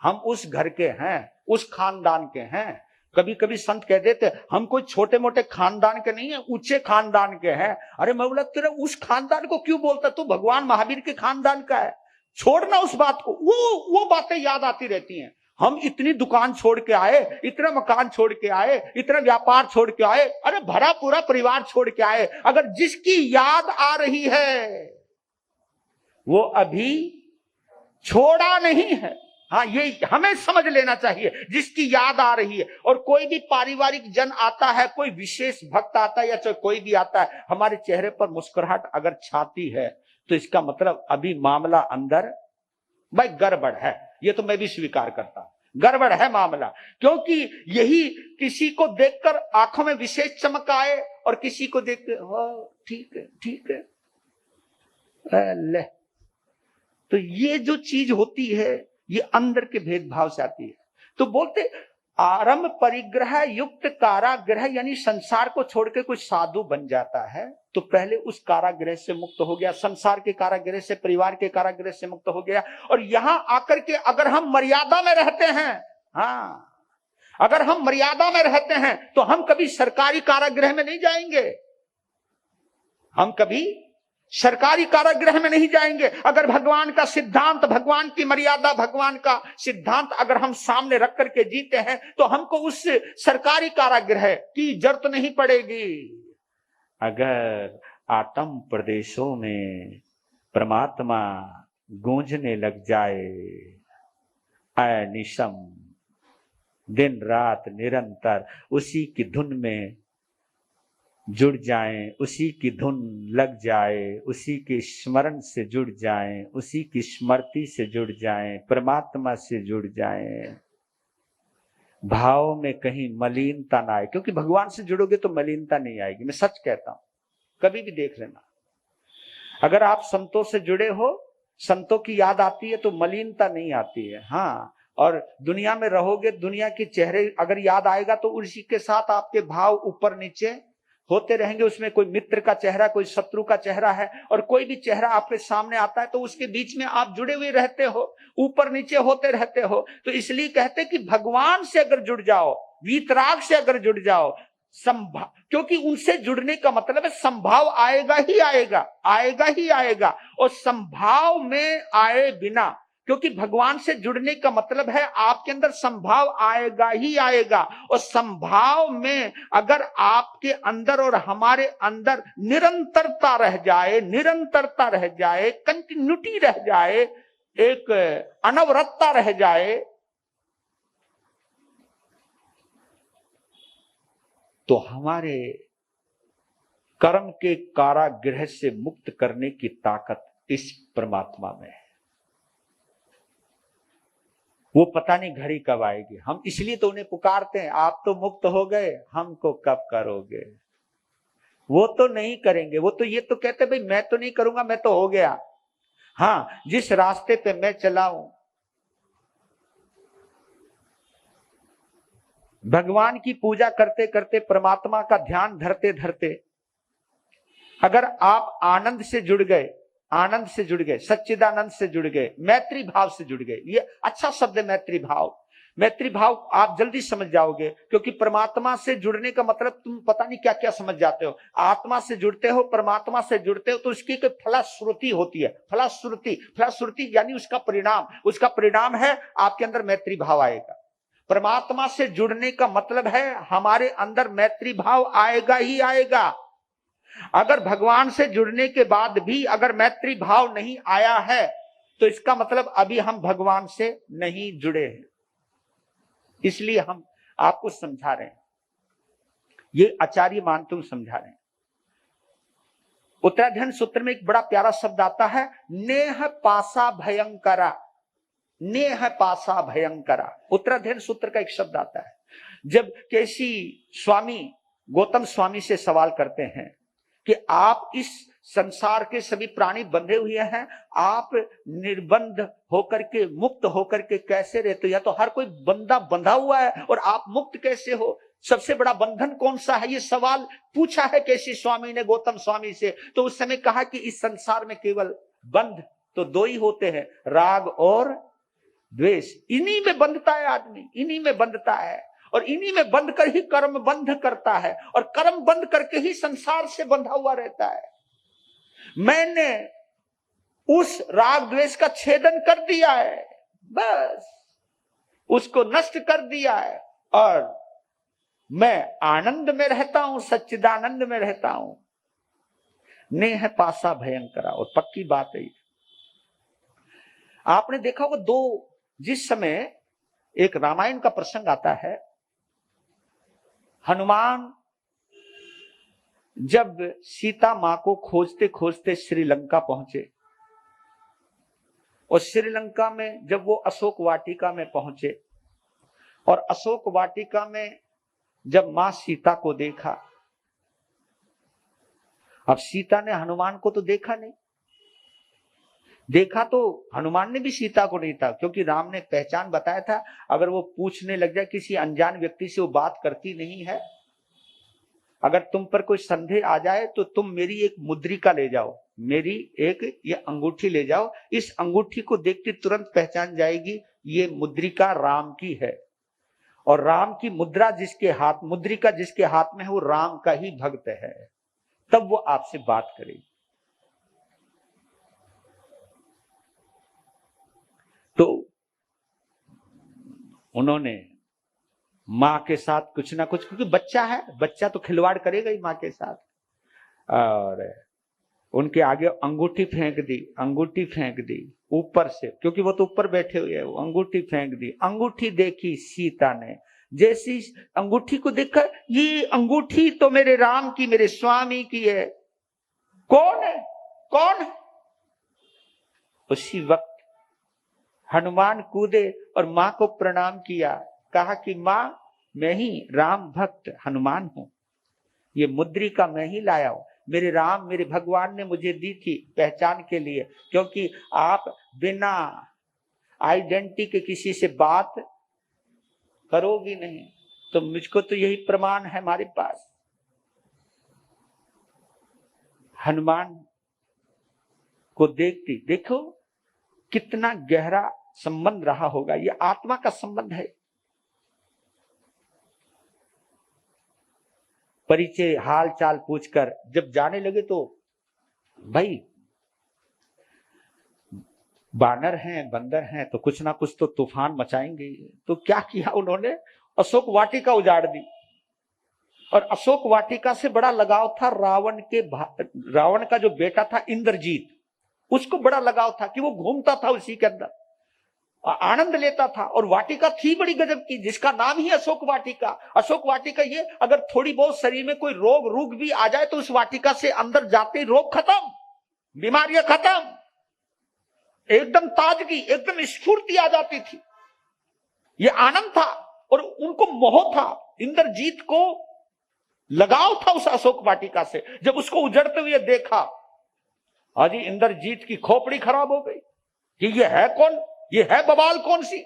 हम उस घर के हैं, उस खानदान के हैं। कभी कभी संत कह देते हम कोई छोटे मोटे खानदान के नहीं है, ऊंचे खानदान के हैं। अरे मैं बोला तेरा उस खानदान को क्यों बोलता, तू भगवान महावीर के खानदान का है, छोड़ना उस बात को, वो बातें याद आती रहती हैं। हम इतनी दुकान छोड़ के आए, इतना मकान छोड़ के आए, इतना व्यापार छोड़ के आए, अरे भरा पूरा परिवार छोड़ के आए। अगर जिसकी याद आ रही है वो अभी छोड़ा नहीं है। हाँ, ये हमें समझ लेना चाहिए, जिसकी याद आ रही है। और कोई भी पारिवारिक जन आता है, कोई विशेष भक्त आता है या चाहे कोई भी आता है, हमारे चेहरे पर मुस्कुराहट अगर छाती है तो इसका मतलब अभी मामला अंदर भाई गड़बड़ है। ये तो मैं भी स्वीकार करता हूं, गड़बड़ है मामला। क्योंकि यही किसी को देखकर आंखों में विशेष चमक आए और किसी को देख के ठीक है ठीक है ले, तो ये जो चीज होती है ये अंदर के भेदभाव से आती है। तो बोलते आरंभ परिग्रह युक्त कारागृह, यानी संसार को छोड़ के कोई साधु बन जाता है तो पहले उस कारागृह से मुक्त हो गया, संसार के कारागृह से, परिवार के कारागृह से मुक्त हो गया। और यहां आकर के अगर हम मर्यादा में रहते हैं, हाँ, अगर हम मर्यादा में रहते हैं तो हम कभी सरकारी कारागृह में नहीं जाएंगे, हम कभी सरकारी कारागृह में नहीं जाएंगे। अगर भगवान का सिद्धांत, भगवान की मर्यादा, भगवान का सिद्धांत अगर हम सामने रख करके जीते हैं तो हमको उस सरकारी कारागृह की जरूरत नहीं पड़ेगी। अगर आत्म प्रदेशों में परमात्मा गूंजने लग जाए, अनिशम, दिन रात निरंतर उसी की धुन में जुड़ जाएं, उसी की धुन लग जाए, उसी के स्मरण से जुड़ जाएं, उसी की स्मृति से जुड़ जाएं, परमात्मा से जुड़ जाएं, भाव में कहीं मलिनता ना आए। क्योंकि भगवान से जुड़ोगे तो मलिनता नहीं आएगी, मैं सच कहता हूं, कभी भी देख लेना। अगर आप संतों से जुड़े हो, संतों की याद आती है तो मलिनता नहीं आती है। हाँ, और दुनिया में रहोगे, दुनिया के चेहरे अगर याद आएगा तो उसी के साथ आपके भाव ऊपर नीचे होते रहेंगे। उसमें कोई मित्र का चेहरा, कोई शत्रु का चेहरा है, और कोई भी चेहरा आपके सामने आता है तो उसके बीच में आप जुड़े हुए रहते हो, ऊपर नीचे होते रहते हो। तो इसलिए कहते कि भगवान से अगर जुड़ जाओ, वीतराग से अगर जुड़ जाओ, संभाव, क्योंकि उनसे जुड़ने का मतलब है संभाव आएगा ही आएगा, आएगा ही आएगा। और संभाव में आए बिना, क्योंकि भगवान से जुड़ने का मतलब है आपके अंदर संभाव आएगा ही आएगा। और संभाव में अगर आपके अंदर और हमारे अंदर निरंतरता रह जाए, निरंतरता रह जाए, कंटिन्यूटी रह जाए, एक अनवरतता रह जाए, तो हमारे कर्म के कारागृह से मुक्त करने की ताकत इस परमात्मा में है। वो पता नहीं घड़ी कब आएगी, हम इसलिए तो उन्हें पुकारते हैं, आप तो मुक्त हो गए, हमको कब करोगे। वो तो नहीं करेंगे, वो तो ये तो कहते भाई मैं तो नहीं करूंगा, मैं तो हो गया। हाँ, जिस रास्ते पे मैं चला हूं, भगवान की पूजा करते करते, परमात्मा का ध्यान धरते धरते अगर आप आनंद से जुड़ गए, आनंद से जुड़ गए, सच्चिदानंद से जुड़ गए, मैत्री भाव से जुड़ गए, ये अच्छा शब्द है मैत्री भाव। मैत्री भाव आप जल्दी समझ जाओगे, क्योंकि परमात्मा से जुड़ने का मतलब तुम पता नहीं क्या क्या समझ जाते हो। आत्मा से जुड़ते हो, परमात्मा से जुड़ते हो तो उसकी एक फलश्रुति होती है। फलश्रुति, फलश्रुति यानी उसका परिणाम, उसका परिणाम है आपके अंदर मैत्री भाव आएगा। परमात्मा से जुड़ने का मतलब है हमारे अंदर मैत्री भाव आएगा ही आएगा। अगर भगवान से जुड़ने के बाद भी अगर मैत्री भाव नहीं आया है तो इसका मतलब अभी हम भगवान से नहीं जुड़े हैं। इसलिए हम आपको समझा रहे हैं, ये आचार्य मानतुंग समझा रहे हैं। उत्तराध्ययन सूत्र में एक बड़ा प्यारा शब्द आता है, नेह पासा भयंकरा, नेह पासा भयंकरा। उत्तराध्ययन सूत्र का एक शब्द आता है। जब केसी स्वामी गौतम स्वामी से सवाल करते हैं कि आप इस संसार के सभी प्राणी बंधे हुए हैं, आप निर्बंध होकर के, मुक्त होकर के कैसे रहते हो? या तो हर कोई बंदा बंधा हुआ है और आप मुक्त कैसे हो? सबसे बड़ा बंधन कौन सा है? ये सवाल पूछा है केसी स्वामी ने गौतम स्वामी से। तो उस समय कहा कि इस संसार में केवल बंध तो दो ही होते हैं, राग और द्वेष। इन्हीं में बंधता है आदमी, इन्हीं में बंधता है, और इन्हीं में बंध कर ही कर्म बंध करता है, और कर्म बंध करके ही संसार से बंधा हुआ रहता है। मैंने उस राग द्वेष का छेदन कर दिया है, बस उसको नष्ट कर दिया है, और मैं आनंद में रहता हूं, सच्चिदानंद में रहता हूं। नेह पासा भयंकरा, और पक्की बात है। आपने देखा होगा जिस समय एक रामायण का प्रसंग आता है, हनुमान जब सीता मां को खोजते खोजते श्रीलंका पहुंचे, और श्रीलंका में जब वो अशोक वाटिका में पहुंचे, और अशोक वाटिका में जब मां सीता को देखा, अब सीता ने हनुमान को तो देखा नहीं, देखा तो हनुमान ने भी सीता को नहीं था, क्योंकि राम ने पहचान बताया था, अगर वो पूछने लग जाए किसी अनजान व्यक्ति से, वो बात करती नहीं है, अगर तुम पर कोई संदेह आ जाए तो तुम मेरी एक मुद्रिका ले जाओ, मेरी एक ये अंगूठी ले जाओ, इस अंगूठी को देखते तुरंत पहचान जाएगी ये मुद्रिका राम की है, और राम की मुद्रिका जिसके हाथ में है वो राम का ही भक्त है, तब वो आपसे बात करेगी। तो उन्होंने मां के साथ कुछ ना कुछ, क्योंकि बच्चा है, बच्चा तो खिलवाड़ करेगा ही मां के साथ, और उनके आगे अंगूठी फेंक दी ऊपर से, क्योंकि वो तो ऊपर बैठे हुए हैं, वो अंगूठी फेंक दी। अंगूठी देखी सीता ने, जैसी अंगूठी को देखकर, ये अंगूठी तो मेरे राम की, मेरे स्वामी की है, कौन है? उसी वक्त हनुमान कूदे और मां को प्रणाम किया, कहा कि मां, मैं ही राम भक्त हनुमान हूं, ये मुद्रिका मैं ही लाया हूं, मेरे राम, मेरे भगवान ने मुझे दी थी पहचान के लिए, क्योंकि आप बिना आइडेंटिटी के किसी से बात करोगी नहीं, तो मुझको तो यही प्रमाण है हमारे पास। हनुमान को देखो कितना गहरा संबंध रहा होगा, ये आत्मा का संबंध है। परिचय हाल चाल पूछकर जब जाने लगे, तो भाई बानर हैं, बंदर हैं, तो कुछ ना कुछ तो तूफान मचाएंगे। तो क्या किया उन्होंने, अशोक वाटिका उजाड़ दी, और अशोक वाटिका से बड़ा लगाव था रावण का जो बेटा था इंद्रजीत, उसको बड़ा लगाव था कि वो घूमता था उसी के अंदर, आनंद लेता था, और वाटिका थी बड़ी गजब की, जिसका नाम ही अशोक वाटिका। अशोक वाटिका ये, अगर थोड़ी बहुत शरीर में कोई रोग भी आ जाए तो उस वाटिका से अंदर जाते ही रोग खत्म, बीमारियां खत्म, एकदम ताजगी, एकदम स्फूर्ति आ जाती थी। ये आनंद था, और उनको मोह था, इंद्रजीत को लगाव था उस अशोक वाटिका से। जब उसको उजड़ते हुए देखा, अजी इंद्रजीत की खोपड़ी खराब हो गई कि ये है कौन, ये है बवाल कौन सी।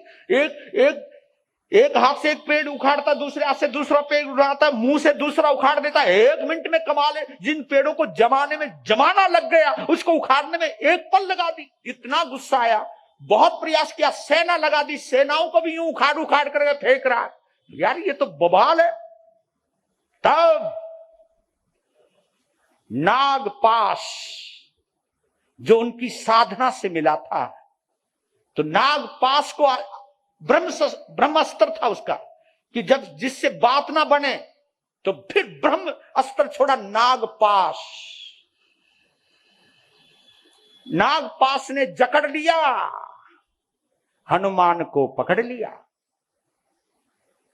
एक हाथ से एक पेड़ उखाड़ता, दूसरे हाथ से दूसरा पेड़ उठाता, मुंह से दूसरा उखाड़ देता, 1 मिनट में कमाल है। जिन पेड़ों को जमाने में जमाना लग गया, उसको उखाड़ने में 1 पल लगा दी। इतना गुस्सा आया, बहुत प्रयास किया, सेना लगा दी, सेनाओं को भी यूं उखाड़ करके फेंक रहा है, यार ये तो बवाल है। तब नागपाश जो उनकी साधना से मिला था, तो नागपाश को ब्रह्मास्त्र था उसका, कि जब जिससे बात ना बने तो फिर ब्रह्म अस्त्र छोड़ा, नागपाश। नागपाश ने जकड़ लिया, हनुमान को पकड़ लिया,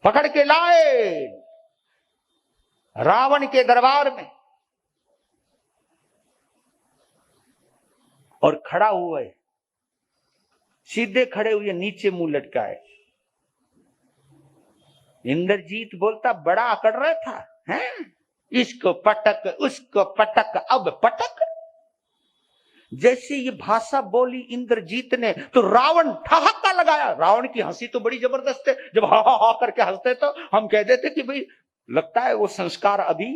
पकड़ के लाए रावण के दरबार में, और खड़ा हुए, सीधे खड़े हुए, नीचे मुंह लटकाए। इंद्रजीत बोलता, बड़ा अकड़ रहा था, हैं? इसको पटक, उसको पटक, अब पटक। जैसे ये भाषा बोली इंद्रजीत ने, तो रावण ठहाका लगाया। रावण की हंसी तो बड़ी जबरदस्त है, जब हा हा हा करके हंसते तो हम कह देते कि भाई लगता है वो संस्कार अभी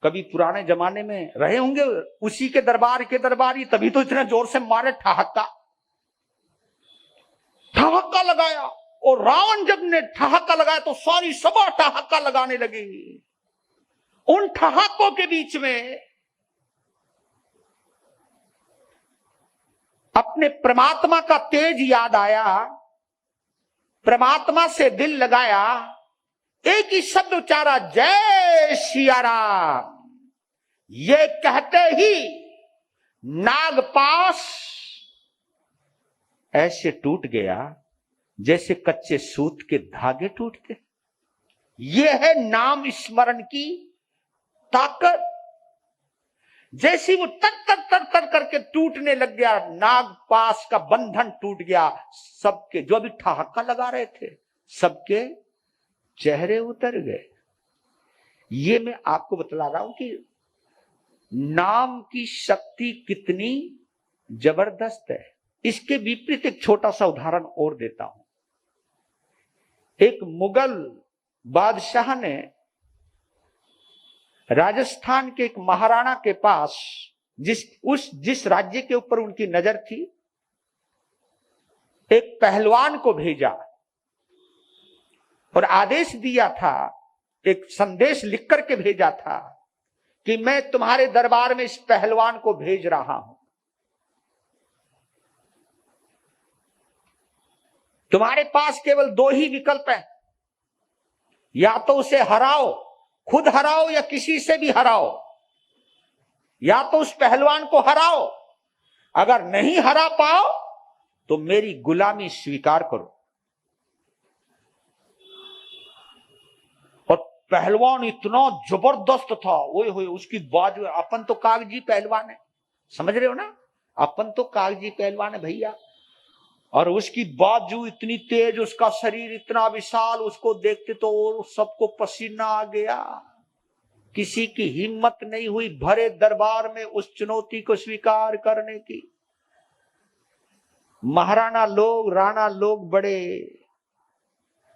कभी पुराने जमाने में रहे होंगे, उसी के दरबारी, तभी तो इतने जोर से मारे ठहाका लगाया। और रावण जब ने ठहाका लगाया तो सारी सभा ठहाका लगाने लगी। उन ठहाकों के बीच में अपने परमात्मा का तेज याद आया, परमात्मा से दिल लगाया, एक ही शब्द उच्चारा, जय सिया राम। ये कहते ही नागपाश ऐसे टूट गया जैसे कच्चे सूत के धागे टूटते। ये है नाम स्मरण की ताकत। जैसी वो तर करके टूटने लग गया, नागपाश का बंधन टूट गया। सबके जो अभी ठहाका लगा रहे थे, सबके चेहरे उतर गए। ये मैं आपको बतला रहा हूं कि नाम की शक्ति कितनी जबरदस्त है। इसके विपरीत एक छोटा सा उदाहरण और देता हूं। एक मुगल बादशाह ने राजस्थान के एक महाराणा के पास, जिस राज्य के ऊपर उनकी नजर थी, एक पहलवान को भेजा और आदेश दिया था, एक संदेश लिख करके भेजा था कि मैं तुम्हारे दरबार में इस पहलवान को भेज रहा हूं। तुम्हारे पास केवल दो ही विकल्प है, या तो उसे हराओ, खुद हराओ, या किसी से भी हराओ। या तो उस पहलवान को हराओ, अगर नहीं हरा पाओ तो मेरी गुलामी स्वीकार करो। और पहलवान इतना जबरदस्त था, ओए होए, उसकी बाजू, अपन तो कागजी पहलवान है, समझ रहे हो ना, अपन तो कागजी पहलवान है भैया। और उसकी बाजू इतनी तेज, उसका शरीर इतना विशाल, उसको देखते तो सबको पसीना आ गया। किसी की हिम्मत नहीं हुई भरे दरबार में उस चुनौती को स्वीकार करने की। महाराणा लोग, राणा लोग बड़े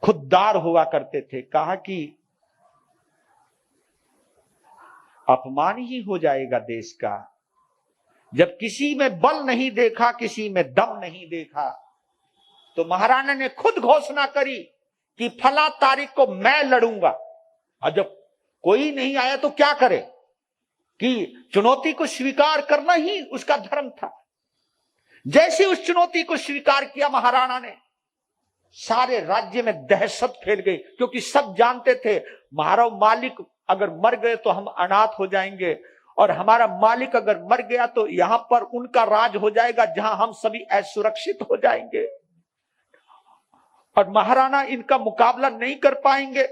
खुददार हुआ करते थे। कहा कि अपमान ही हो जाएगा देश का जब किसी में बल नहीं देखा, किसी में दम नहीं देखा। तो महाराणा ने खुद घोषणा करी कि फला तारीख को मैं लड़ूंगा। और जब कोई नहीं आया तो क्या करे, कि चुनौती को स्वीकार करना ही उसका धर्म था। जैसे उस चुनौती को स्वीकार किया महाराणा ने, सारे राज्य में दहशत फैल गई, क्योंकि सब जानते थे हमारा मालिक अगर मर गए तो हम अनाथ हो जाएंगे, और हमारा मालिक अगर मर गया तो यहां पर उनका राज हो जाएगा जहां हम सभी असुरक्षित हो जाएंगे, और महाराणा इनका मुकाबला नहीं कर पाएंगे।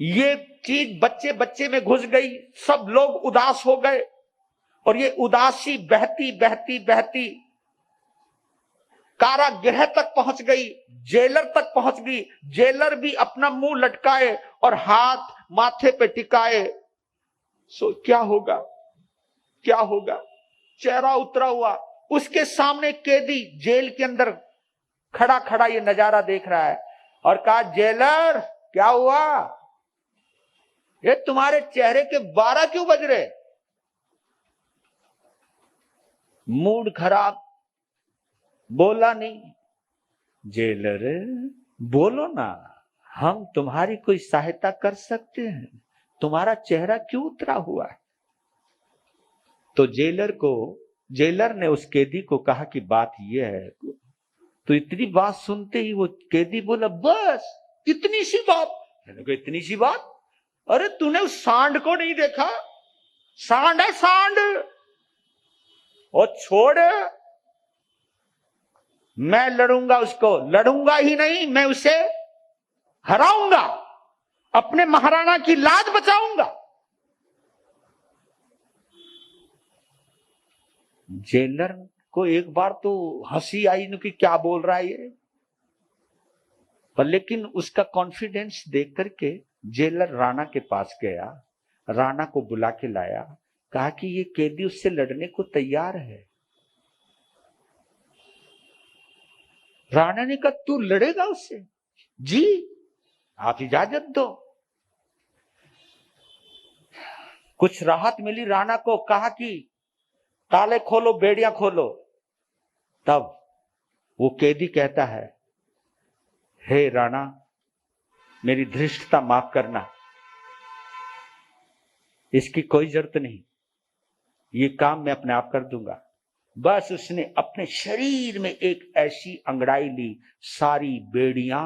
ये चीज बच्चे बच्चे में घुस गई, सब लोग उदास हो गए, और ये उदासी बहती बहती बहती कारागृह तक पहुंच गई, जेलर तक पहुंच गई। जेलर भी अपना मुंह लटकाए और हाथ माथे पे टिकाए। सो क्या होगा, क्या होगा, चेहरा उतरा हुआ। उसके सामने कैदी जेल के अंदर खड़ा खड़ा ये नजारा देख रहा है, और कहा, जेलर क्या हुआ, ये तुम्हारे चेहरे के 12 क्यों बज रहे? मूड खराब, बोला नहीं। जेलर, बोलो ना, हम तुम्हारी कोई सहायता कर सकते हैं, तुम्हारा चेहरा क्यों उतरा हुआ है? तो जेलर ने उस कैदी को कहा कि बात यह है। तो इतनी बात सुनते ही वो कैदी बोला, बस इतनी सी बात? मैंने कहा, इतनी सी बात? अरे तूने उस सांड को नहीं देखा? सांड है सांड, और छोड़, मैं लड़ूंगा उसको, लड़ूंगा ही नहीं, मैं उसे हराऊंगा, अपने महाराणा की लाज बचाऊंगा। जेलर को एक बार तो हंसी आई कि क्या बोल रहा है ये, पर लेकिन उसका कॉन्फिडेंस देख करके जेलर राणा के पास गया, राणा को बुला के लाया, कहा कि ये कैदी उससे लड़ने को तैयार है। राणा ने कहा, तू लड़ेगा उससे? जी, आप इजाजत दो। कुछ राहत मिली राणा को, कहा कि ताले खोलो, बेड़ियां खोलो। तब वो कैदी कहता है, हे राणा, मेरी धृष्टता माफ करना, इसकी कोई जरूरत नहीं, ये काम मैं अपने आप कर दूंगा। बस उसने अपने शरीर में एक ऐसी अंगड़ाई ली, सारी बेड़ियां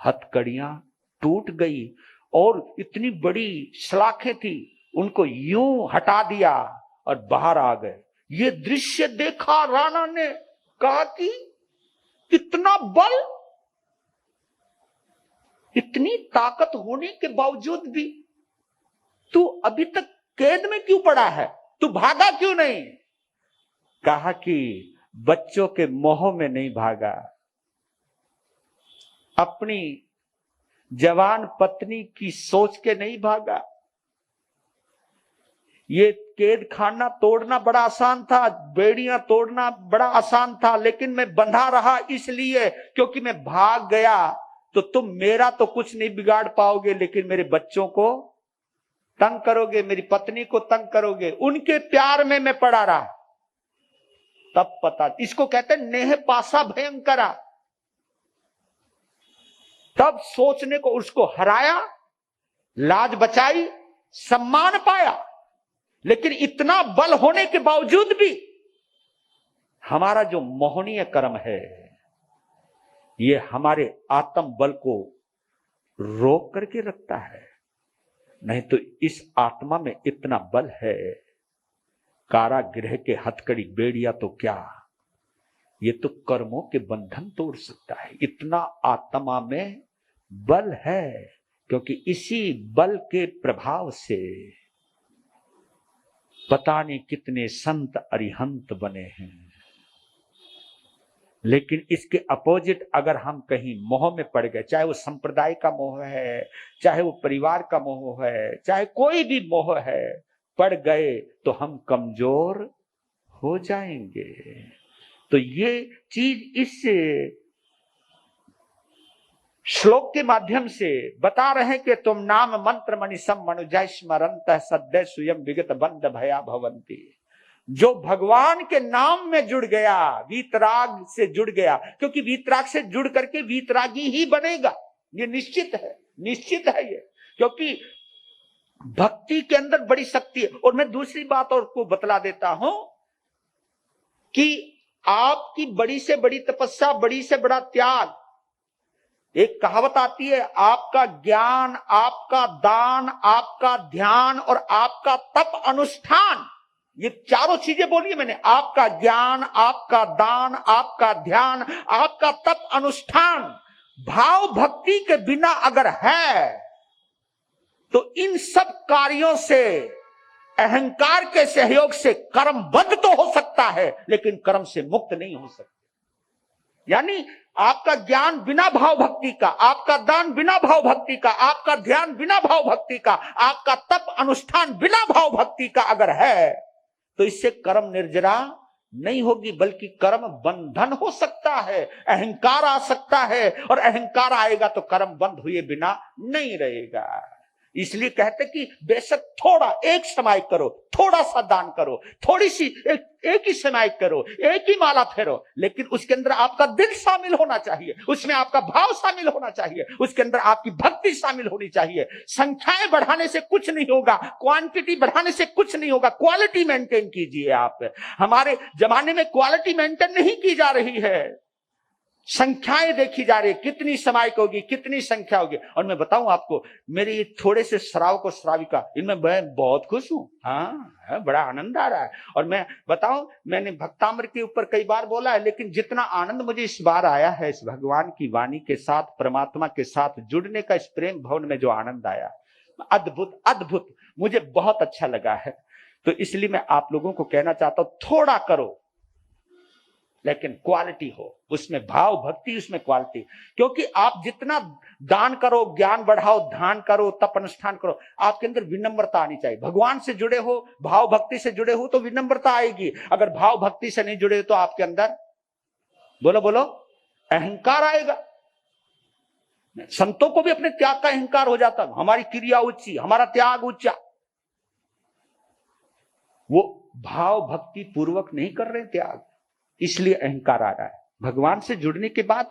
हथकड़ियां टूट गई और इतनी बड़ी सलाखें थी, उनको यूं हटा दिया और बाहर आ गए। ये दृश्य देखा राणा ने, कहा कि इतना बल, इतनी ताकत होने के बावजूद भी तू अभी तक कैद में क्यों पड़ा है, तू भागा क्यों नहीं? कहा कि बच्चों के मोह में नहीं भागा, अपनी जवान पत्नी की सोच के नहीं भागा। ये कैद खाना तोड़ना बड़ा आसान था, बेड़ियां तोड़ना बड़ा आसान था, लेकिन मैं बंधा रहा इसलिए क्योंकि मैं भाग गया तो तुम मेरा तो कुछ नहीं बिगाड़ पाओगे, लेकिन मेरे बच्चों को तंग करोगे, मेरी पत्नी को तंग करोगे। उनके प्यार में मैं पड़ा रहा। तब पता, इसको कहते हैं नेह पासा भयंकरा। तब सोचने को उसको हराया, लाज बचाई, सम्मान पाया। लेकिन इतना बल होने के बावजूद भी हमारा जो मोहनीय कर्म है, ये हमारे आत्म बल को रोक करके रखता है। नहीं तो इस आत्मा में इतना बल है, कारागृह के हथकड़ी बेड़िया तो क्या, ये तो कर्मों के बंधन तोड़ सकता है। इतना आत्मा में बल है, क्योंकि इसी बल के प्रभाव से पता नहीं कितने संत अरिहंत बने हैं। लेकिन इसके अपोजिट अगर हम कहीं मोह में पड़ गए, चाहे वो संप्रदाय का मोह है, चाहे वो परिवार का मोह है, चाहे कोई भी मोह है, पड़ गए तो हम कमजोर हो जाएंगे। तो ये चीज इस श्लोक के माध्यम से बता रहे हैं कि तुम नाम मंत्र मनीषम मनुजय स्मरंत सद्य स्वयं विगत बंद भया भवंती। जो भगवान के नाम में जुड़ गया, वीतराग से जुड़ गया, क्योंकि वीतराग से जुड़ करके वीतरागी ही बनेगा, ये निश्चित है, निश्चित है ये, क्योंकि भक्ति के अंदर बड़ी शक्ति है। और मैं दूसरी बात और को बतला देता हूं कि आपकी बड़ी से बड़ी तपस्या, बड़ी से बड़ा त्याग, एक कहावत आती है, आपका ज्ञान, आपका दान, आपका ध्यान और आपका तप अनुष्ठान, ये चारों चीजें बोली मैंने, आपका ज्ञान, आपका दान, आपका ध्यान, आपका तप अनुष्ठान, भाव भक्ति के बिना अगर है तो इन सब कार्यों से, अहंकार के सहयोग से कर्मबद्ध तो हो सकता है, लेकिन कर्म से मुक्त नहीं हो सकता। यानी आपका ज्ञान बिना भाव भक्ति का, आपका दान बिना भाव भक्ति का, आपका ध्यान बिना भाव भक्ति का, आपका तप अनुष्ठान बिना भाव भक्ति का अगर है, तो इससे कर्म निर्जरा नहीं होगी, बल्कि कर्म बंधन हो सकता है, अहंकार आ सकता है, और अहंकार आएगा तो कर्म बंद हुए बिना नहीं रहेगा। इसलिए कहते कि बेशक थोड़ा एक समायिक करो, थोड़ा सा दान करो, थोड़ी सी एक ही समायिक करो, एक ही माला फेरो, लेकिन उसके अंदर आपका दिल शामिल होना चाहिए, उसमें आपका भाव शामिल होना चाहिए, उसके अंदर आपकी भक्ति शामिल होनी चाहिए। संख्याएं बढ़ाने से कुछ नहीं होगा, क्वांटिटी बढ़ाने से कुछ नहीं होगा, क्वालिटी मेंटेन कीजिए आप। हमारे जमाने में क्वालिटी मेंटेन नहीं की जा रही है, संख्याएं देखी जा रही है, कितनी समायिक होगी, कितनी संख्या होगी। और मैं बताऊं आपको, मेरे ये थोड़े से श्रावक और श्राविका, इनमें मैं बहुत खुश हूं, हाँ, बड़ा आनंद आ रहा है। और मैं बताऊं, मैंने भक्तामृत के ऊपर कई बार बोला है, लेकिन जितना आनंद मुझे इस बार आया है, इस भगवान की वाणी के साथ, परमात्मा के साथ जुड़ने का, इस प्रेम भवन में जो आनंद आया, अद्भुत अद्भुत, मुझे बहुत अच्छा लगा है। तो इसलिए मैं आप लोगों को कहना चाहता हूं, थोड़ा करो लेकिन क्वालिटी हो, उसमें भाव भक्ति, उसमें क्वालिटी। क्योंकि आप जितना दान करो, ज्ञान बढ़ाओ, ध्यान करो, तप अनुष्ठान करो, आपके अंदर विनम्रता आनी चाहिए। भगवान से जुड़े हो, भाव भक्ति से जुड़े हो तो विनम्रता आएगी। अगर भाव भक्ति से नहीं जुड़े तो आपके अंदर, बोलो बोलो, अहंकार आएगा। संतों को भी अपने त्याग का अहंकार हो जाता, हमारी क्रिया ऊंची, हमारा त्याग ऊंचा। वो भाव भक्ति पूर्वक नहीं कर रहे त्याग, इसलिए अहंकार आ रहा है। भगवान से जुड़ने के बाद